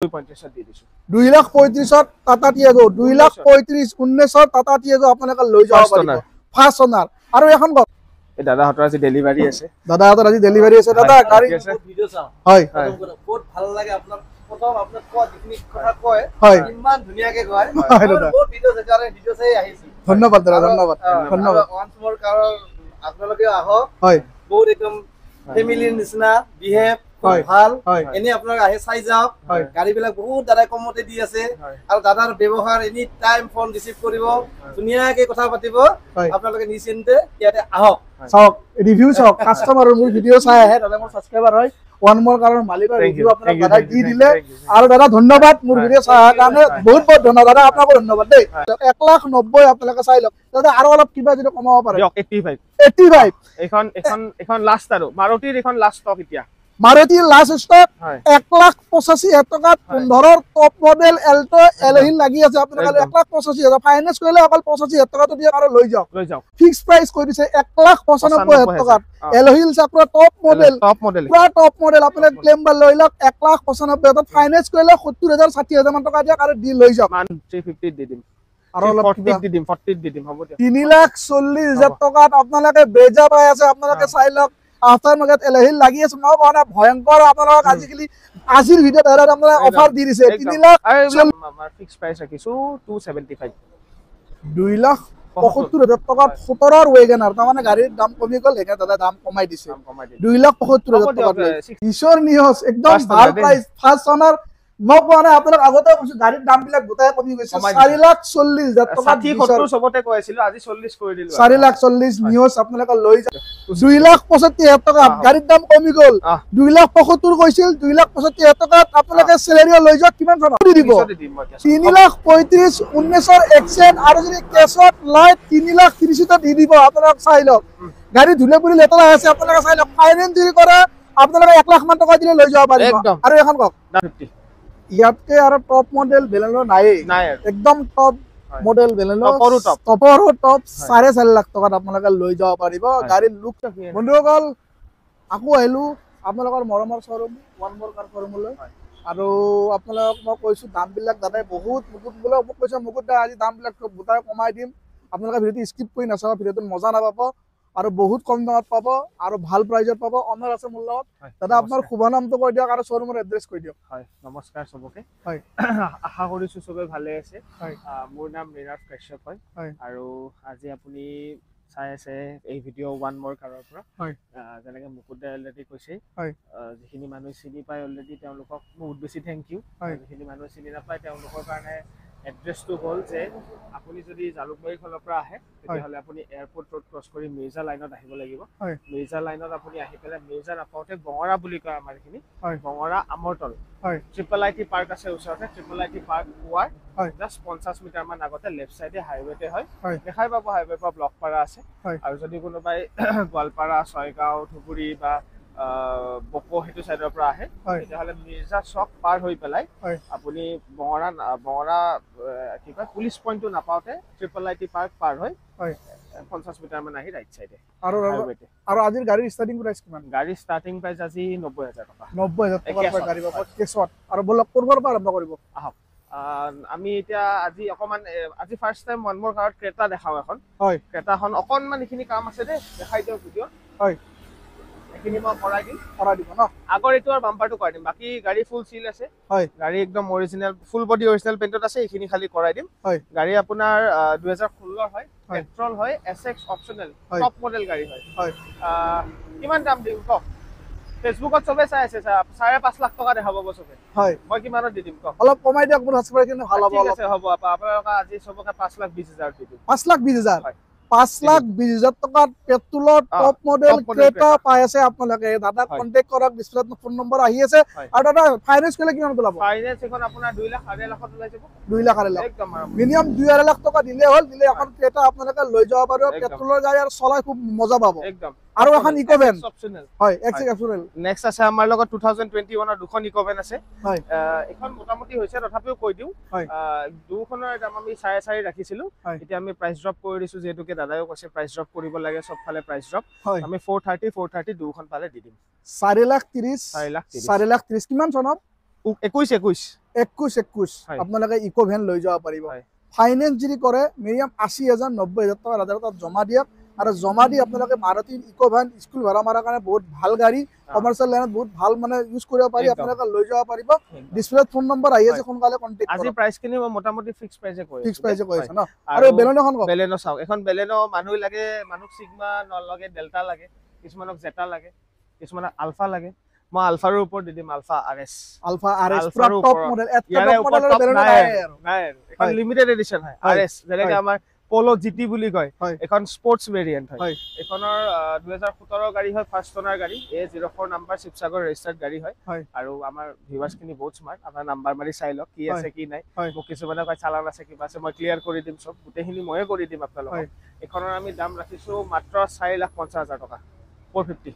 2.35 দি দিছো 2,35,000 টাটা টিয়াগো 2,35,000 19 টাটা টিয়াগো আপোনালোকে লৈ যাব পাৰিব ফাৰ্ষ্ট অনাৰ আৰু এখন কওক এই দাদাহঁতৰ আজি ডেলিভাৰী আছে দাদাহঁতৰ আজি ডেলিভাৰী আছে দাদা গাড়ী ভিডিও চাও হয় বহুত ভাল লাগে আপোনাক প্ৰথম আপোনাক কোৱা যিখিনি কথা কয় হয় ইমান ধুনীয়াকে কয় হয় দাদা বহুত ভিডিও আছে ভিডিও চাই আহিছি ধন্যবাদ দাদা ধন্যবাদ ধন্যবাদ ওয়ান্স মোর কাৰণ আপোনালোকে আহক হয় বহুত একদম ফ্যামিলিৰ নিচিনা বিহেভ হয় ভাল হয় এনে আপোনালোকে আহে চাই যাওক হয় গাড়ীবিলাক বহুত দাদাই কমতে দি আছে আৰু দাদাৰ ব্যৱহাৰ এনি টাইম ফোন ৰিচিভ কৰিব ধুনীয়াকে কথা পাতিব আপোনালোকে নিশ্চিন্তে ইয়াতে আহক চাওক ৰিভিউ চাওক কাস্টমাৰৰ মোৰ ভিডিও চাই আহে দাদা মোৰ সাবস্ক্ৰাইবাৰ হয় ওয়ান মোৰ কাৰণ মালিকৰ ৰিভিউ আপোনাক দাদা দি দিলে আৰু দাদা ধন্যবাদ মোৰ ভিডিও চাই কাৰণে বহুত বহুত ধন্যবাদ দাদা আপোনাক ধন্যবাদ দেই 1,90,000 আপোনালোকে চাই লওক দাদা আৰু অলপ কিবা যদি কমাব পাৰে 85 এখন লাষ্ট আৰু মাৰুতিৰ এখন লাষ্ট ষ্টক এতিয়া মাৰুতিৰ লাষ্ট ষ্টক 1,85,000 টকাত 15ৰ টপ মডেল এল্টো এলহিল লাগি আছে আপোনালোকে 1,85,000 ফাইনান্স কৰিলে অকল 85,000 টকাটো দিয়ে আৰু লৈ যাওক ফিক্স প্ৰাইস কৈ দিছে 1,95,000 টকাত এলহিল চাকৰা টপ মডেল পুৰা টপ মডেল আপোনালোকে ক্লেম বা লৈ লওক 1,95,000 টকাত ফাইনান্স কৰিলে 70,000 60,000 মান টকা দিয়ে আৰু দি লৈ যাওক 350 দি দিম আৰু অলপ 40 দি দিম 40 দি দিম হ'ব দিয়া 3,40,000 টকাত আপোনালোকে বেজা পাই আছে আপোনালোকে চাই লওক আফটার মার্কেট এলহিল লাগি আছে মই কোৱা ভয়ংকৰ আপোনালোক আজিকালি আজিৰ ভিডিও দাদা আপোনালোকে অফাৰ দি দিছে 3,00,000 আমাৰ ফিক্স প্ৰাইস ৰাখিছো 275 2,75,000 টকাত 17ৰ ওয়েগনাৰ তাৰমানে গাড়ীৰ দাম কমি গ'ল সেইকাৰণে দাদা দাম কমাই দিছে 2,75,000 টকাত ঈশ্বৰ নিহস একদম ভাল প্ৰাইস ফাৰ্ষ্ট অনাৰ মই কোৱা আপোনাক আগতে কৈছো গাড়ীৰ দাম বিলাক গোটাই কমি গৈছে 4,40,000 টকা 60 সবতে কৈছিলো আজি 40 কৰি দিলো 4,40,000 নিউজ আপোনালোকে লৈ যায় 2,75,000 টকা গাড়ীৰ দাম কমি গ'ল 2,75,000 কৈছিল 2,75,000 টকা আপোনালোকে চেলাৰি লৈ যাওক কিমান জন দি দিব 3,35,000 19ৰ এক্সেন্ট আৰু যদি কেছত লয় 3,30,000 দি দিব আপোনালোক চাই লওক গাড়ী ধুলে পুৰি লেতেৰা আছে আপোনালোকে চাই লওক ফাইনেন্স যদি কৰে আপোনালোকে 1,00,000 মান টকা দিলে লৈ যাব পাৰিব আৰু এখন কওক ইয়াতে আৰু টপ মডেল বেলেনো নাই একদম টপ মডেল বেলেনো টপৰ টপ 4.5 লাখ টকাত আপোনালোকে লৈ যাব পাৰিব গাড়ীৰ লুক বন্ধুসকল আকৌ আহিলো আপোনালোকৰ মৰমৰ শ্বৰুম ওয়ান মোৰ কাৰ শ্বৰুমলৈ আৰু আপোনালোকক মই কৈছো দাম বিলাক দাদাই বহুত মুকুট বোলে মোক কৈছে মুকুট দা আজি দাম বিলাক গোটাই কমাই দিম আপোনালোকে ভিডিওটো স্কিপ কৰি নাচাব ভিডিওটো মজা নাপাব আৰু বহুত কম দামত পাব আৰু ভাল প্ৰাইজত পাব অনাৰ আছে মোৰ লগত দাদা আপোনাৰ শুভ নামটো কৈ দিয়ক আৰু শ্বৰুমৰ এড্ৰেছ কৈ দিয়ক হয় নমস্কাৰ সবকে হয় আশা কৰিছো সবে ভালে আছে হয় মোৰ নাম মীৰাজ কাশ্যপ হয় আৰু আজি আপুনি চাই আছে এই ভিডিও ওয়ান মোৰ কাৰৰ পৰা হয় যেনেকৈ মুকুট অলৰেডি কৈছে হয় যিখিনি মানুহ চিনি পায় অলৰেডি তেওঁলোকক বহুত বেছি থ্যাংক ইউ যিখিনি মানুহ চিনি নাপায় তেওঁলোকৰ কাৰণে এড্ৰেছটো হ'ল যে আপুনি যদি জালুকবাৰীৰ ফালৰ পৰা আহে তেতিয়াহ'লে আপুনি এয়াৰপোৰ্ট ৰোড ক্ৰছ কৰি মিৰ্জা লাইনত আহিব লাগিব মিৰ্জা লাইনত আপুনি আহি পেলাই মিৰ্জা নাপাওঁতে বঙৰা বুলি কয় আমাৰ এইখিনি বঙৰা আমৰতল ট্ৰিপল আইটি পাৰ্ক আছে ওচৰতে ট্ৰিপল আইটি পাৰ্ক পোৱাৰ জাষ্ট 50 মিটাৰ মান আগতে লেফট চাইডে হাইৱেতে হয় দেখাই পাব হাইৱেৰ পৰা ব্লকপাৰা আছে আৰু যদি কোনোবাই গোৱালপাৰা ছয়গাঁও ধুবুৰী বা বকো হেতু সাইডৰ পৰা আহে তেতিয়াহলে মিৰ্জা চক পাৰ হৈ পেলাই আপুনি বঙৰা কি কয় পুলিচ পইণ্টটো নাপাওঁতে ট্ৰিপল আইটি পাৰ্ক পাৰ হৈ 50 মিটাৰ মান আহি ৰাইট চাইডে আৰু আজিৰ গাড়ীৰ ষ্টাৰ্টিং প্ৰাইস কিমান গাড়ী ষ্টাৰ্টিং প্ৰাইস আজি 90,000 টকা 90,000 টকাৰ গাড়ী পাব কেছত আৰু বলক কৰবাৰ পৰা আৰম্ভ কৰিব আহক আমি এতিয়া আজি অকমান আজি ফাৰ্স্ট টাইম ওয়ান মোৰ কাৰত ক্ৰেটা দেখাও এখন ক্ৰেটাখন অকনমান এখিনি কাম আছে দে দেখাই দিও ভিডিও এখিনি মই কৰাই দিব ন আগৰ এটো আৰু বাম্পাৰটো কৰাই দিম বাকি গাড়ী ফুল সিল আছে গাড়ী একদম অৰিজিনাল ফুল বডি অৰিজিনাল পেইন্টত আছে এখিনি খালি কৰাই দিম গাড়ী আপোনাৰ 2016 হয় পেট্ৰল হয় এসএক্স অপচনেল টপ মডেল গাড়ী হয় কিমান দাম দিম ক ফেসবুকত সবে চাই আছে 5.5 লাখ টকা দেখাব গছকে মই কিমানত দি দিম ক অলপ কমাই দিয়ক মোৰ হাসপাতাল কিন্তু ভাল হ'ব ঠিক আছে হ'ব আপোনালোক আজি সবকে 5,20,000 দি দিম 5,20,000 5,20,000 টকাত পেট্ৰলৰ টপ মডেল ক্ৰেটা পাই আছে আপোনালোকে দাদা কন্টাক্ট কৰক ডিসপ্লেত ফোন নম্বৰ আহি আছে আৰু দাদা ফাইনান্স কৰিলে কিমান ওলাব ফাইনান্স এখন আপোনাৰ 2 লাখ 8 লাখত ওলাই যাব 2 লাখ 8 লাখ একদম মিনিমাম 2 লাখ টকা দিলে হ'ল দিলে এখন ক্ৰেটা আপোনালোকে লৈ যাব পাৰিব পেট্ৰলৰ গাড়ী আৰু চলাই খুব মজা পাব একদম আৰু এখন ইকোভেন অপচনেল হয় এক্সএক্স অপচনেল নেক্সট আছে আমাৰ লগত 2021 ৰ দুখন ইকোভেন আছে হয় এখন মোটামুটি হৈছে তথাপিও কৈ দিও দুখনৰ দাম আমি 4.5 ৰাখিছিলো এতিয়া আমি প্ৰাইস ড্ৰপ কৰি দিছো যেহেতুকে দাদাও কৈছে প্ৰাইস ড্ৰপ কৰিব লাগে সব ফালে প্ৰাইস ড্ৰপ আমি 430 দুখন পালে দি দিম 4,30,000 কিমান চনত 21 হয়। আপোনালোকে ইকো ভেন লৈ যাব পাৰিব হয়। ফাইনেন্স যদি কৰে মিনিমাম 80,000 90,000 টকা তাত জমা দিয়ক আৰু জমা দি আপোনালোকে মাৰুতি ইকো ভেন স্কুল ভাড়া মাৰাৰ কাৰণে বহুত ভাল গাড়ী কমাৰ্চিয়েল লাইনত বহুত ভাল মানে ইউজ কৰিব পাৰি একদম। আপোনালোকে লৈ যাব পাৰিব ডিসপ্লে ফোন নম্বৰ আহি আছে সোনকালে কন্টাক্ট আজি কৰক প্ৰাইচ খিনি মই মোটামুটি ফিক্স প্ৰাইসে কৈ ফিক্স প্ৰাইসে কৈ আছে ন আৰু আৰু বেলেনোখন কওক বেলেনো চাওক এখন বেলেনো মানুহ লাগে মানুহ সিগমা নলগে ডেল্টা লাগে কিছুমানক জেটা লাগে কিছুমানক আলফা লাগে মই আলফাৰ ওপৰত দি দিম আলফা আৰএছ আলফা আৰএস আলফাৰ পুৰা টপ ওপৰত। মডেল ইয়াৰে এটা টপ ওপৰত মডেলৰ top বেলেনো নাই নাই আৰু। আৰু নাই এখন হয়। লিমিটেড এডিশন হয় হয়। আৰএছ যেনেকৈ হয়। আমাৰ পলো জিটি বুলি কয় হয়। এখন স্পৰ্টছ ভেৰিয়েন্ট হয় হয়। এখনৰ 2017 গাড়ী হয় ফাৰ্ষ্ট ওনাৰ গাড়ী A04 নাম্বাৰ শিৱসাগৰ ৰেজিষ্টাৰ্ড গাড়ী হয় হয়। আৰু আমাৰ ভিউৱাৰ্ছ খিনি বহুত স্মাৰ্ট আপোনাৰ নাম্বাৰ মাৰি চাই লওক কি আছে কি নাই হয়। মোক কিছুমানে কয় চালান আছে কিবা আছে মই ক্লিয়াৰ কৰি দিম সব গোটেইখিনি ময়ে কৰি দিম আপোনালোকক হয়। এখনৰ আমি দাম ৰাখিছো মাত্ৰ 4,50,000 টকা 450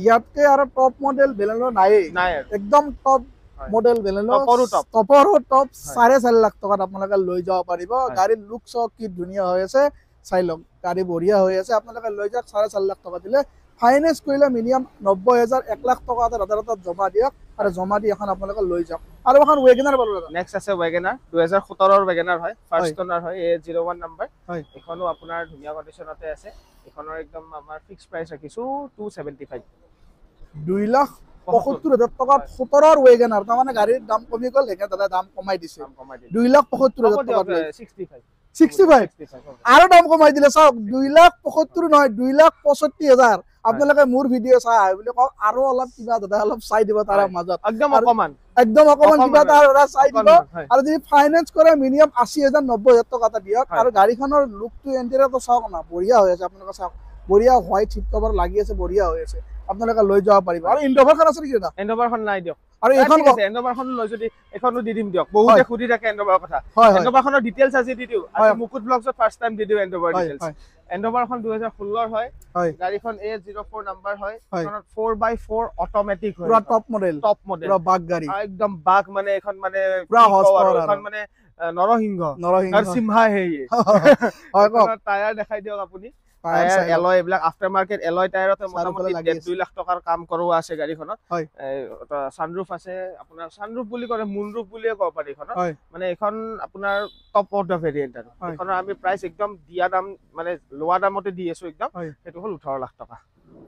ইয়াতকে আৰু টপ মডেল বেলেনো নাই নাই আৰু একদম টপ হয়। মডেল বেলেনো টপৰো টপ। টপৰো টপ হয়। 4.5 লাখ টকাত আপোনালোকে লৈ যাব পাৰিব হয়। গাড়ীৰ লুক চক কি ধুনীয়া হৈ আছে চাই লওক গাড়ী বঢ়িয়া হৈ আছে আপোনালোকে লৈ যাওক 4.5 লাখ টকা দিলে ফাইনেন্স কৰিলে মিনিমাম 90,000 1 লাখ টকা হাতত জমা দিয়ক আৰু জমা দি এখন আপোনালোকে লৈ যাওক আৰু এখন ৱেগনাৰ পালো দাদা নেক্সট আছে ৱেগনাৰ 2017 ৱেগনাৰ হয় ফাৰ্ষ্ট হয়। ওনাৰ হয় A01 নাম্বাৰ হয়। এখনো আপোনাৰ ধুনীয়া কণ্ডিচনতে আছে এখনৰ একদম আমাৰ ফিক্স প্ৰাইস ৰাখিছো 275 2,75,000 টকাত 17ৰ ৱেগনাৰ তাৰমানে গাড়ীৰ দাম কমি গ'ল সেইকাৰণে দাদা দাম কমাই দিছে দাম কমাই দিম 2,75,000 টকাত লৈ 65 65 আৰু দাম কমাই দিলে চাওক 2,75,000 নহয় 2,65,000 আপোনালোকে মোৰ ভিডিঅ' চাই আহে বুলি কওক আৰু অলপ কিবা দাদা অলপ চাই দিব তাৰ হয়। মাজত একদম আৰু অকমান একদম অকমান কিবা এটা দাদা চাই দিব হয়। আৰু যদি ফাইনেন্স কৰে মিনিমাম 80,000 90,000 টকা এটা দিয়ক হয়। আৰু গাড়ীখনৰ লুকটো এণ্টেৰিয়ৰটো চাওক না বঢ়িয়া হৈ আছে আপোনালোকে চাওক বঢ়িয়া হোৱাইট চিট কভাৰ লাগি আছে বঢ়িয়া হৈ আছে আপোনালোকে লৈ যাব পাৰিব আৰু ইনডোভাৰখন আছে নেকি দাদা এন্ডোভাৰখন নাই দিয়ক আৰু এইখন ঠিক আছে এন্ডোভাৰখন লৈ যদি এখনো দি দিম দিয়ক বহুতে সুধি থাকে এন্ডোভাৰৰ কথা হয় হয় এন্ডোভাৰখনৰ ডিটেইলছ আজি দি দিও হয়। আজি মুকুট ব্লগছত ফাৰ্ষ্ট টাইম দি দিও এন্ডোভাৰ হয় ডিটেইলছ হয় এন্ডোভাৰখন 2016 হয় হয় গাড়ীখন A04 নাম্বাৰ হয় হয়। এখনত 4x4 অটোমেটিক হয় পুৰা টপ মডেল টপ মডেল পুৰা বাগ গাড়ী একদম বাঘ মানে এখন মানে পুৰা কি কওঁ horsepower আৰু, আৰু। এখন মানে নৰসিংহ নৰসিংহ নৰসিংহা হে হয় কওক টায়াৰ দেখাই দিয়ক আপুনি টায়াৰ টায়াৰ চাই লওক। এলয় এইবিলাক আফটাৰ মাৰ্কেট এলয় টায়াৰতে চাৰিওফালে মোটামুটি লাগি আছে। 2 লাখ টকাৰ কাম কৰোৱা আছে গাড়ীখনত হয়। সানৰুফ আছে আপোনাৰ সানৰুফ বুলি ক'লে মুনৰুফ বুলিয়ে ক'ব পাৰি এখনত হয় মানে এখন আপোনাৰ টপ অফ দা ভেৰিয়েন্ট আৰু হয়। এখনৰ আমি প্ৰাইস একদম দিয়া দাম মানে লোৱা দামতে দি আছো একদম হয়। সেইটো হ'ল 18 লাখ টকা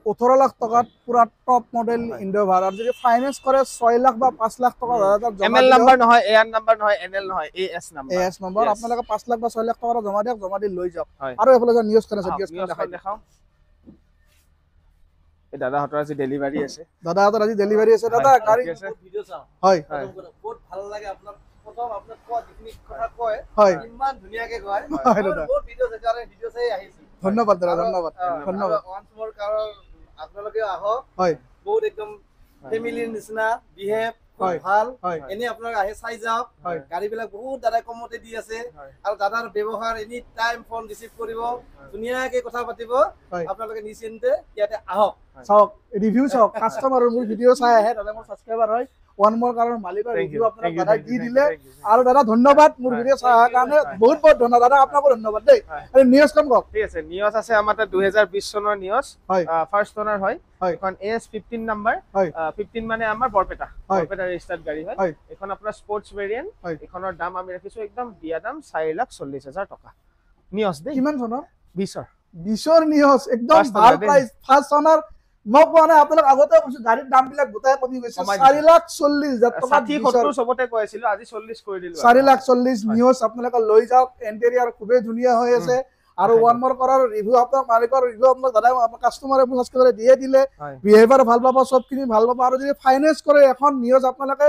18 লাখ টকাত পুৰা টপ মডেল হয়। ইনডোভাৰ আৰু যদি ফাইনেন্স কৰে 6 লাখ বা 5 লাখ টকা দাদা তাত জমা এমএল নাম্বাৰ নহয় এআৰ নাম্বাৰ নহয় এনএল নহয় এএছ নাম্বাৰ এএছ নম্বৰ আপোনালোকে 5 লাখ বা 6 লাখ টকা জমা দিয়ক জমা দি লৈ যাওক হয়। আৰু এফালে যে নিউজ আছে নিউজ দেখাই দিয়ক। দেখাও এই দাদাহঁতৰ আজি ডেলিভাৰী আছে দাদাহঁতৰ আজি ডেলিভাৰী আছে দাদা হয়, গাড়ী ঠিক আছে। ভিডিঅ' চাওঁ হয় হয়। বহুত ভাল লাগে আপোনাক প্ৰথম আপোনাক কোৱা যিখিনি কথা কয় হয় ইমান ধুনীয়াকে কয় হয় দাদা বহুত ভিডিঅ' আছে কাৰণ ভিডিঅ' চাই আহিছো ধন্যবাদ দাদা ধন্যবাদ ধন্যবাদ ওৱান্স মোৰ কাৰণ আপোনালোকে আহক হয় বহুত একদম ফেমিলিৰ নিচিনা বিহেভ হয়। ভাল হয় এনে আপোনালোকে আহে চাই যাওক হয়। গাড়ীবিলাক বহুত দাদাই কমতে দি আছে হয়। আৰু দাদাৰ ব্যৱহাৰ এনি টাইম ফোন ৰিচিভ কৰিব ধুনীয়াকে কথা পাতিব হয়। আপোনালোকে নিশ্চিন্তে ইয়াতে আহক চাওক ৰিভিউ চাওক কাস্টমাৰৰ মোৰ ভিডিঅ' চাই আহে দাদা মোৰ সাবস্ক্ৰাইবাৰ হয় ওৱান মোৰ কাৰণ মালিকৰ Thank ৰিভিউ you, আপোনাক thank you, দাদা thank দি you, দিলে thank you, thank you. আৰু দাদা ধন্যবাদ মোৰ হয়। ভিডিঅ' চোৱাৰ কাৰণে হয়। বহুত বহুত ধন্যবাদ দাদা আপোনাকো ধন্যবাদ দেই হয়। আৰু নিউজখন কওক ঠিক আছে নিয়স আছে আমাৰ তাত 2020 চনৰ নিয়স হয় ফাৰ্ষ্ট ওনাৰ হয় হয়। এখন AS15 নাম্বাৰ হয় 15 মানে আমাৰ বৰপেটা হয়। বৰপেটা ৰেজিষ্টাৰ্ড গাড়ী হয় হয়। এখন আপোনাৰ স্পৰ্টছ ভেৰিয়েন্ট হয়। এখনৰ দাম আমি ৰাখিছো একদম দিয়া দাম 4,40,000 টকা নিয়স দেই কিমান চনৰ 20ৰ 20ৰ নিউজ একদম First ভাল owner দেই। প্ৰাইস ফাৰ্ষ্ট অনাৰ মই কোৱা নাই আপোনাক আগতে কৈছো গাড়ীৰ দাম বিলাক গোটাই কমি গৈছে কমাই দিছে। 4,40,000 টকা 60-70 চবতে কৈ আছিলো আজি 40 কৰি দিলো 4,40,000 হয়। নিউজ আপোনালোকে লৈ যাওক এণ্টেৰিয়াৰ খুবেই ধুনীয়া হৈ আছে আৰু ওৱান মোৰ কৰাৰ ৰিভিউ আপোনাৰ মালিকৰ ৰিভিউ আপোনাক দাদাই কাষ্টমাৰে সাবস্ক্ৰাইবাৰে দিয়ে দিলে হয়। বিহেভিয়াৰ ভাল পাব চবখিনি ভাল পাব আৰু যদি ফাইনেন্স কৰে এখন নিউজ আপোনালোকে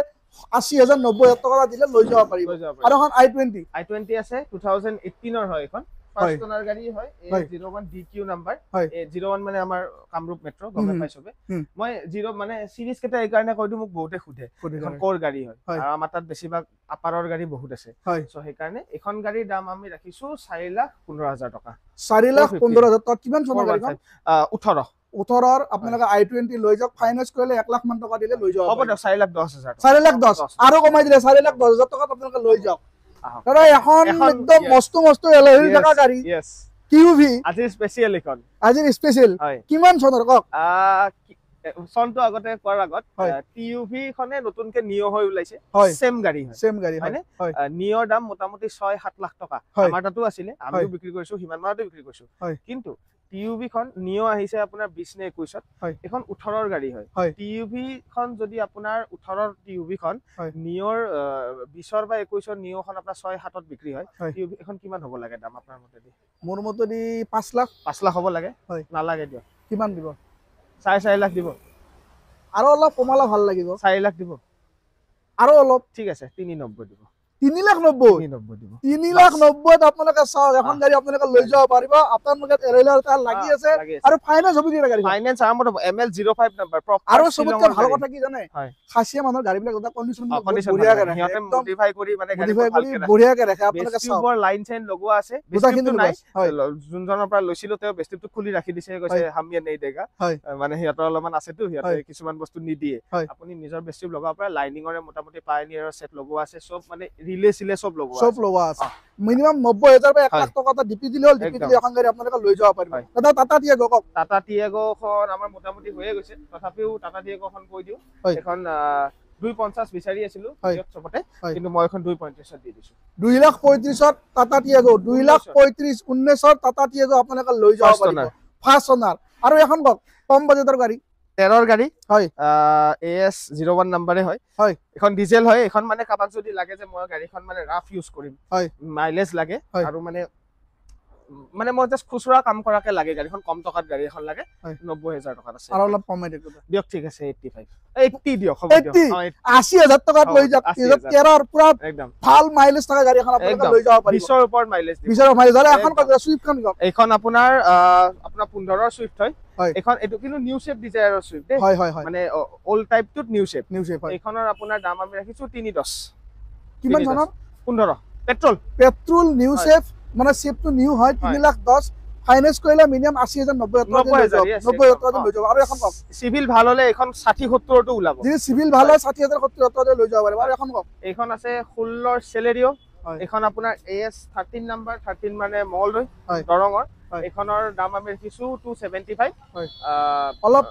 80,000 90,000 টকা দিলে লৈ যাব পাৰিব লৈ যাব পাৰিব। আৰু এখন i20 i20 আছে 2018 ৰ হয় এখন হয়। ফাৰ্ষ্ট ওনাৰ গাড়ী হয় হয়। A01 DQ নাম্বাৰ হয়। A01 মানে আমাৰ কামৰূপ মেট্ৰ গমে পাই চবে মই 0 মানে সিৰিজ কেইটা এই কাৰণে কৈ দিও মোক বহুতে সুধে এখন কোৰ গাড়ী হয় হয়। আৰু আমাৰ তাত বেছিভাগ আপাৰৰ গাড়ী বহুত আছে হয় সো সেই কাৰণে এখন গাড়ীৰ দাম আমি ৰাখিছো 4,15,000 টকা 4,15,000 টকা কিমান চনৰ গাড়ীখন 18 18ৰ আপোনালোকে i20 লৈ যাওক ফাইনেন্স কৰিলে 1 লাখ মান টকা দিলে লৈ যাব হ'ব দিয়ক 4,10,000 4,10,000 আৰু কমাই দিলে 4,10,000 টকা আপোনালোকে লৈ যাওক আহক। দাদা এখন এখন একদম yes. মস্ত মস্ত এলহিৰ থকা গাড়ী ইয়েস কিউভি আজি স্পেশাল এখন আজিৰ স্পেচিয়েল হয় কিমান চনৰ কওক চনটো আগতে কোৱাৰ আগত টিইউভি খনে নতুনকে নিও হৈ ওলাইছে সেম গাড়ী হয় নিওৰ দাম মোটামুটি 6-7 লাখ টকা আমাৰ তাতো আছিলে আমিও বিক্ৰী কৰিছো হিমান মানতো বিক্ৰী কৰিছো কিন্তু টিইউভি খন নিও আহিছে আপোনাৰ 20 নে 21 ত এখন 18 ৰ গাড়ী হয় টিইউভি খন যদি আপোনাৰ 18 ৰ টিইউভি খন নিওৰ 20 ৰ বা 21 ৰ নিও খন আপোনাৰ 6-7 ত বিক্ৰী হয় টিইউভি এখন কিমান হ'ব লাগে দাম আপোনাৰ মতেদি মোৰ মতেদি 5 লাখ হ'ব লাগে নালাগে দিয়ক কিমান দিব 4.5 লাখ দিব আৰু অলপ কমালা ভাল লাগিব 4 লাখ দিব আৰু অলপ ঠিক আছে 390 দিব 390 দিব 390 আপোনালোকে চাওক এখন গাড়ী আপোনালোকে লৈ যাব পাৰিব আপোনালোকে এৰেলাৰ তাৰ লাগি আছে আৰু ফাইনান্স হ'ব দিয়া গাড়ী ফাইনান্স আৰামত হ'ব ML05 নম্বৰ আৰু সবতকৈ ভাল কথা কি জানে খাসিয়া মানুহৰ গাড়ীবিলাক এটা কন্ডিশন বঢ়িয়া কৰে সিহঁতে মডিফাই কৰি মানে গাড়ী বঢ়িয়াকে ৰাখে আপোনালোকে চাওক বেষ্টিবৰ লাইন চাইন লগোৱা আছে বেষ্টিবটো নাই যোনজনৰ পৰা লৈছিলো তেওঁ বেষ্টিবটো খুলি ৰাখি দিছে কৈছে হামিয়া নেই দেগা মানে সিহঁতৰ অলপমান আছেতো সিহঁতে কিছুমান বস্তু নিদিয়ে আপুনি নিজৰ বেষ্টিব লগাব পাৰে লাইনিংৰে মোটামুটি পায়নিয়াৰৰ সেট লগোৱা আছে সব মানে ৰিলে সিলে সব লগোৱা আছে মিনিমাম 90000 বা 1 লাখ টকা এটা ডিপি দিলে এখন গাড়ী আপোনালোকে লৈ যাব পাৰিব দাদা টাটা টিয়াগো খন আমাৰ মোটামুটি হৈয়ে গৈছে তথাপিও টাটা টিয়াগো খন কৈ দিও এখন 250 বিচাৰি আছিলো চবতে কিন্তু মই এখন 235 দি দিছো 235 টাটা টিয়াগো 235 19 টাটা টিয়াগো আপোনালোকে লৈ যাব পাৰিব ফাৰ্ষ্ট ওনাৰ আৰু এখন কম বাজেটৰ গাড়ী 13 ৰ গাড়ী হয় AS01 নম্বৰে হয় এখন ডিজেল হয় এখন মানে কাবাক যদি লাগে যে মই গাড়ীখন মানে ৰাফ ইউজ কৰিম মাইলেজ লাগে আৰু মানে মই জাস্ট খুচুৰা কাম কৰাকে লাগে গাড়ীখন কম টকাত গাড়ী এখন লাগে 90000 টকাত আছে আৰু অলপ কমাই দিয়ক ঠিক আছে 80 দিয়ক হ'ব দিয়ক 80000 টকাত লৈ যাওক 13 ৰ পুৰা একদম ভাল মাইলেজ থকা গাড়ী এখন আপোনালোকে লৈ যাব পাৰিব 20 ৰ ওপৰত মাইলেজ 20 ৰ মাইলেজ আৰু এখন সুইফট খন এইখন আপোনাৰ 15 ৰ সুইফট হয় এখন এটো কিন্তু নিউ শেপ ডিজায়াৰৰ সুইফট হয় মানে ওল্ড টাইপটোত নিউ শেপ এইখনৰ আপোনাৰ দাম আমি ৰাখিছো 310 কিমান জানো 15 পেট্ৰল নিউ শেপ মানে শেপটো নিউ হয় 310 ফাইনান্স কৰিলে মিনিমাম 80000 90000 লৈ যাব আৰু এখন সিভিল ভাল হলে এখন 60 70 টো ওলাব যদি সিভিল ভাল হয় 60000 70000 লৈ যাব পাৰিব আৰু এখন এইখন আছে 16 ৰ সেলেৰিও এখন আপোনাৰ AS13 নম্বৰ 13 মানে মল হয় দৰঙৰ এখনৰ দাম আমি ৰাখিছো 275 অলপ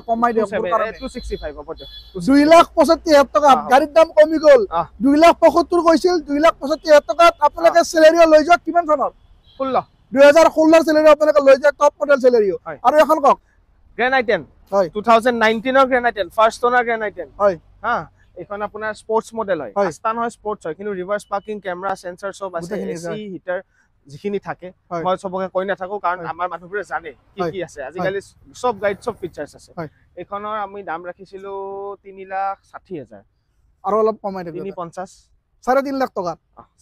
কমাই দিয়ক 265 হ'ব দিয়ক 2,75,000 টকা গাড়ীৰ দাম কমি গ'ল 2,75,000 কৈছিল 2,75,000 টকাত আপোনালোকে সেলেৰিও লৈ যাওক কিমান চনৰ 2016 ৰ সেলেৰিও আপোনালোকে লৈ যাওক টপ মডেল সেলেৰিও আৰু এখন গ্ৰেণ্ড আই 10 হয় 2019 ৰ গ্ৰেণ্ড আই 10 ফাৰ্ষ্ট ওনাৰ গ্ৰেণ্ড আই 10 হয় হা এখন আপোনাৰ স্পোৰ্টস মডেল হয় আস্তান হয় স্পোৰ্টস হয় কিন্তু ৰিভাৰ্স পাৰ্কিং কেমেৰা সেন্সৰ সব আছে এসি হিটাৰ যিখিনি থাকে মই সবকে কৈ নাথাকো কাৰণ আমাৰ মানুহবোৰে জানে কি আছে আজিকালি সব গাইড সব ফিচাৰ্স আছে এখনৰ আমি দাম ৰাখিছিলো 3,60,000 আৰু অলপ কমাই দিয়ক 350 3.5 লাখ টকা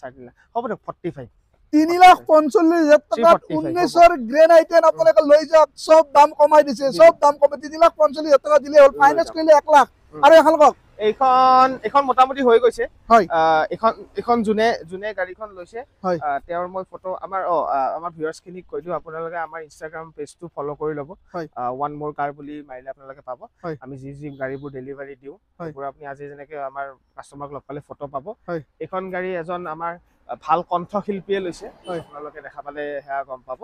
3.5 লাখ হ'ব দিয়ক 45 3,45,000 টকা 19 ৰ গ্ৰেণ্ড আই 10 আপোনালোকে লৈ যাওক সব দাম কমাই দিছে সব দাম কমাই 3,45,000 টকা দিলে হল ফাইনান্স কৰিলে 1 লাখ আৰু এখন এখন মোটামুটি হৈ গৈছে এখন জুনে গাড়ীখন লৈছে তেওঁৰ মই ফটো আমাৰ ভিউয়াৰ্স খিনিক কৈ দিও আপোনালোকে আমাৰ ইনষ্টাগ্ৰাম পেজটো ফলো কৰি ল'ব ওৱান মোৰ কাৰ বুলি মাৰিলে আপোনালোকে পাব আমি যি গাড়ীবোৰ ডেলিভাৰী দিও সেইবোৰ আপুনি আজি যেনেকৈ আমাৰ কাস্টমাৰক লগ পালে ফটো পাব এখন গাড়ী এজন আমাৰ ভাল কণ্ঠশিল্পীয়ে লৈছে আপোনালোকে দেখা পালে হেয়া গম পাব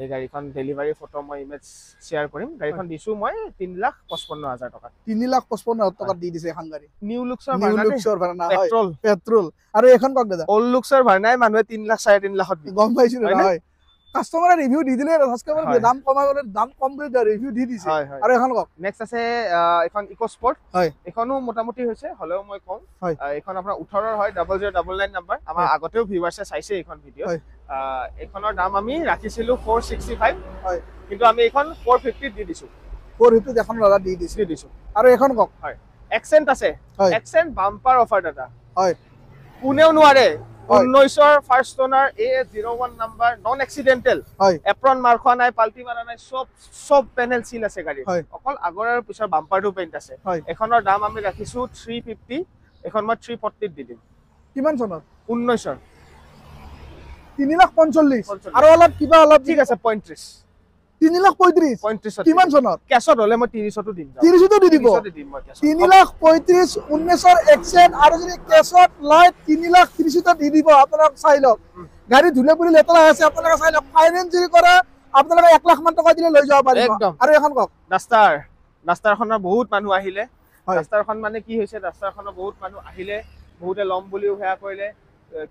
এই গাড়ীখন ডেলিভাৰী ফটো মই ইমেজ শেয়াৰ কৰিম গাড়ীখন দিছো মই 3,55,000 টকা 3,55,000 টকা দি দিছে এখন গাড়ী নিউ লুকছৰ ভাৰ্না পেট্ৰল আৰু এখন কক দাদা ওল্ড লুকছৰ ভাৰ্নাই মানুহে 3 লাখ 3.5 লাখত গম পাইছিল হয় কাস্টমাৰে ৰিভিউ দি দিলে কাস্টমাৰে দাম কমাবলৈ দাম কম কৰি ৰিভিউ দি দিছে আৰু এখন কক নেক্সট আছে এখন ইকো স্পৰ্ট এখনো মোটামুটি হৈছে হলেও মই কম এখন আপোনাৰ 18 ৰ হয় 0099 নম্বৰ আমাৰ আগতেও ভিউৱাৰ্ছে চাইছে এখন ভিডিও এখনৰ দাম আমি ৰাখিছিলো 465 কিন্তু আমি এখন 450 দি দিছো 450 এখন দাদা দি দিছো আৰু এখন কক এক্সেন্ট আছে এক্সেন্ট বাম্পাৰ অফাৰ দাদা কোনেও নোৱাৰে 19 ৰ first owner AS01 number non accidental apron মাৰখোৱা নাই পাল্টি মাৰা নাই সব পেনেল সিল আছে গাড়ী অকল আগৰ আৰু পিছৰ বাম্পাৰটো পেইন্ট আছে এখনৰ দাম আমি ৰাখিছো 350 এখন মই 340 দি দিম কিমান চনৰ 19 ৰ 3,45,000 আৰু অলপ কিবা অলপ ঠিক আছে 35 3,35,000 কিমান চনত কেছত হলে মই 300 টো দিম 300 টো দি দিব 3,35,000 19 ৰ এক্সেন্ট আৰু যদি কেছত লয় 3,30,000 টো দি দিব আপোনাক চাই লওক গাড়ী ধুলে পুলি লেতেৰা আছে আপোনাক চাই লওক ফাইনান্স যদি কৰে আপোনাক 1 লাখ মান টকা দিলে লৈ যাব পাৰিব আৰু এখন কক ডাস্টাৰ ডাষ্টাৰখনৰ বহুত মানুহ আহিলে হয়। ডাষ্টাৰখন মানে কি হৈছে ডাষ্টাৰখনৰ বহুত মানুহ আহিলে বহুতে ল'ম বুলিও সেয়া কৰিলে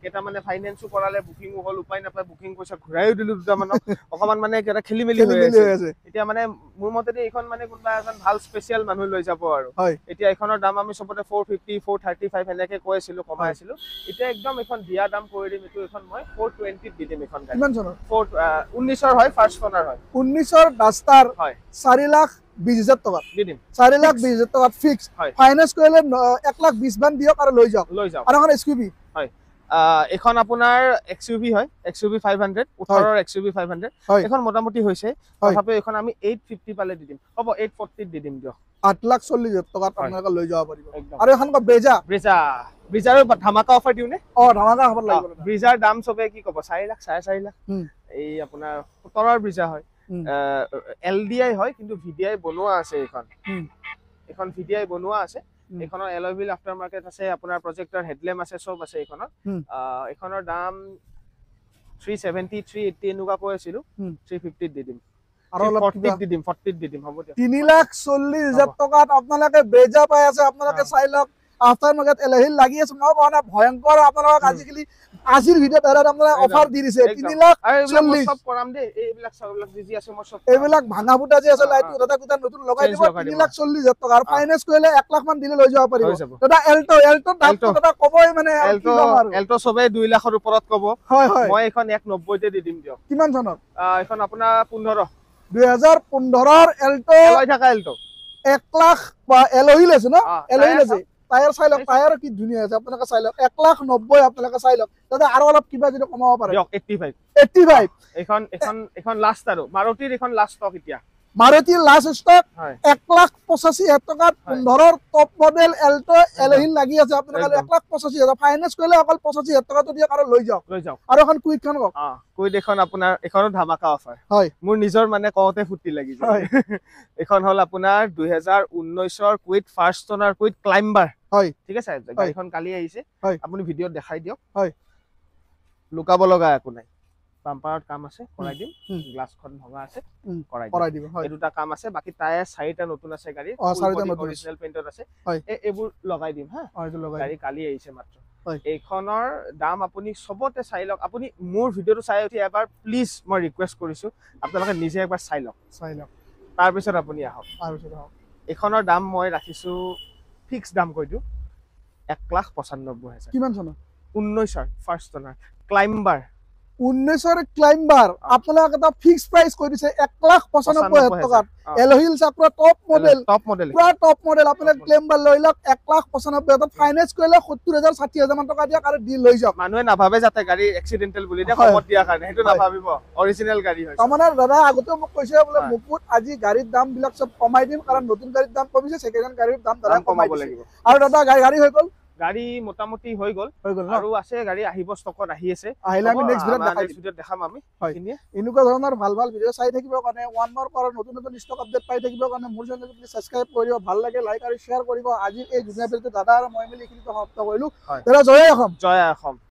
কেইটামানে ফাইনেন্সো কৰালে বুকিঙো হ'ল উপায় নাপায় বুকিং পইচা ঘূৰাইও দিলো দুটামানক অকমান মানে এটা খেলি মেলি হৈ আছে এতিয়া মানে মোৰ মতেদি এইখন মানে কোনোবা এজন ভাল স্পেচিয়েল মানুহ লৈ যাব আৰু এতিয়া এইখনৰ দাম আমি চবতে 450 435 এনেকে কৈ আছিলো কমাই আছিলো এতিয়া একদম এখন দিয়া দাম কৰি দিম এইটো এখন মই 420 দি দিম এখন গাড়ী কিমান চনৰ 19ৰ হয় ফাৰ্ষ্ট অনাৰ হয় 19ৰ ডাষ্টাৰ হয় 4,20,000 টকা দি দিম 4,20,000 টকা ফিক্স ফাইনেন্স কৰিলে 1,20,000 মান দিয়ক আৰু লৈ যাওক আৰু এখন এক্সইউভি হয় এখন আপোনাৰ এক্সইউভি হয় এক্সইউভি 500 18ৰ এক্সইউভি 500 এখন মোটামুটি হৈছে তথাপি এখন আমি 850 পালে দি দিম হ'ব 840 দি দিম দিয়ক 8,40,000 টকাত আপোনালোকে লৈ যাব পাৰিব আৰু এখন ব্ৰিজাৰো ধামাকা অফাৰ দিও নে ধামাকা অফাৰ লাগিব ব্ৰিজাৰ দাম চবে কি ক'ব 4 লাখ 4.5 লাখ এই আপোনাৰ 17ৰ ব্ৰিজা হয় এলডিআই হয় কিন্তু ভিডিআই বনোৱা আছে এখন ভিডিআই বনোৱা আছে এখনৰ এলয় হুইল আফটাৰ মাৰ্কেট আছে আপোনাৰ প্ৰজেক্টৰ হেডলেম্প আছে সব আছে এখনৰ দাম 370 380 এনেকুৱা কৈ আছিলো 350 দি দিম আৰু অলপ 40 দি দিম হ'ব দিয়ক 3,40,000 টকাত আপোনালোকে ব্ৰেজা পাই আছে আপোনালোকে চাই লওক আফটাৰ মাৰ্কেট এলয় হুইল লাগি আছে মই কোৱা নাই ভয়ংকৰ আপোনালোক আজিকালি আজিৰ ভিডিঅ' দ্বাৰা আপোনালোকে অফাৰ দি দিছে 3,40,000 সব কৰাম দে এইবিলাক সববিলাক যি আছে মই সব এইবিলাক ভাঙা ফুটা যে আছে লাইট দুটা দুটা নতুন লগাই দিব 3,40,000 টকা আৰু ফাইনেন্স কৰিলে 1 লাখ মান দিলে লৈ যাব পাৰিব দাদা এল্টো দামটো দাদা কবই মানে এল্টো সবে 2 লাখৰ ওপৰত কব হয় মই এখন 190 তে দি দিম দিয়ক কিমান চনৰ এখন আপোনাৰ 15 2015ৰ এল্টো লৈ থাকা এল্টো 1 লাখ বা এলহিল আছে ন এলহিল আছে টায়াৰ চাই লওক টায়াৰ কি ধুনীয়া আছে আপোনালোকে চাই লওক 1,90,000 আপোনালোকে চাই লওক দাদা আৰু অলপ কিবা যদি কমাব পাৰে দিয়ক 85 এখন লাষ্ট আৰু মাৰুতিৰ এখন লাষ্ট ষ্টক এতিয়া মাৰুতিৰ লাষ্ট ষ্টক 1,85,000 টকাত 15ৰ টপ মডেল এল্টো এলহিল লাগি আছে আপোনালোকে 1,85,000 ফাইনেন্স কৰিলে অকল 85,000 টকাটো দিয়ক আৰু লৈ যাওক আৰু এখন কুইকখন কওক কুইক এখন আপোনাৰ এখনো ধামাকা অফাৰ হয় মোৰ নিজৰ মানে কওঁতে ফুটি লাগি যায় এখন হল আপোনাৰ 2019ৰ কুইক ফাৰ্ষ্ট অনাৰ কুইক ক্লাইম্বাৰ হয় ঠিক আছে গাড়ীখন কালি আহিছে আপুনি ভিডিঅ'ত দেখাই দিয়ক হয় লুকাব লগা একো নাই বাম্পাৰত কাম আছে কৰাই দিম গ্লাছখন ভঙা আছে কৰাই দিম এই দুটা কাম আছে বাকি টায়াৰ 4টা নতুন আছে গাড়ী অৰিজিনেল পেইন্টত আছে এইবোৰ লগাই দিম হা গাড়ী কালি আহিছে মাত্ৰ এইখনৰ দাম আপুনি সবতে চাই লওক আপুনি মোৰ ভিডিঅ'টো চাই উঠি এবাৰ প্লিজ মই ৰিকুৱেষ্ট কৰিছো আপোনালোকে নিজে একবাৰ চাই লওক তাৰ পিছত আপুনি আহক এইখনৰ দাম মই ৰাখিছো ফিক্স দাম কৈ দিও 1,95,000 কিমান চনৰ 19ৰ ফাৰ্ষ্ট অনাৰ ক্লাইম্বাৰ 19ৰ ক্লাইম্বাৰ আপোনাক এটা ফিক্স প্ৰাইস কৈ দিছে 1,95,000 টকাত এলহিল চাপৰা টপ মডেল পুৰা টপ মডেল আপোনাক ক্লাইম্বাৰ লৈ লওক 1,95,000 ফাইনেন্স কৰিলে 70,000 60,000 মান টকা দিয়ক আৰু দি লৈ যাওক মানুহে নাভাবে যাতে গাড়ী এক্সিডেন্টাল বুলি দিয়া কমত দিয়া কাৰণে হেতু নাভাবিব অৰিজিনেল গাড়ী হয় আমাৰ দাদা আগতে মোক কৈছে বোলে মুকুট আজি গাড়ীৰ দাম বিলাক সব কমাই দিম কাৰণ নতুন গাড়ীৰ দাম কমিছে সেকেন্ড হেণ্ড গাড়ীৰ দাম দাদা কমাব লাগিব আৰু দাদা গাড়ী হৈ গল গাড়ী মোটামুটি হৈ গল আৰু আছে গাড়ী আহিব ষ্টকত আহি আছে আহিলে আমি নেক্সট ভিডিঅ'ত দেখাম আমি এনেকুৱা ধৰণৰ ভাল ভাল ভিডিঅ' চাই থাকিবৰ কাৰণে ওৱান মাৰ পৰা নতুন নতুন ষ্টক আপডেট পাই থাকিবৰ কাৰণে মোৰ চেনেলটো প্লিজ সাবস্ক্ৰাইব কৰিব ভাল লাগে লাইক আৰু শ্বেয়াৰ কৰিব আজি এই ধুনীয়া ভিডিঅ'টো দাদা আৰু মই মিলি এইখিনি সমাপ্ত কৰিলো দাদা জয় অসম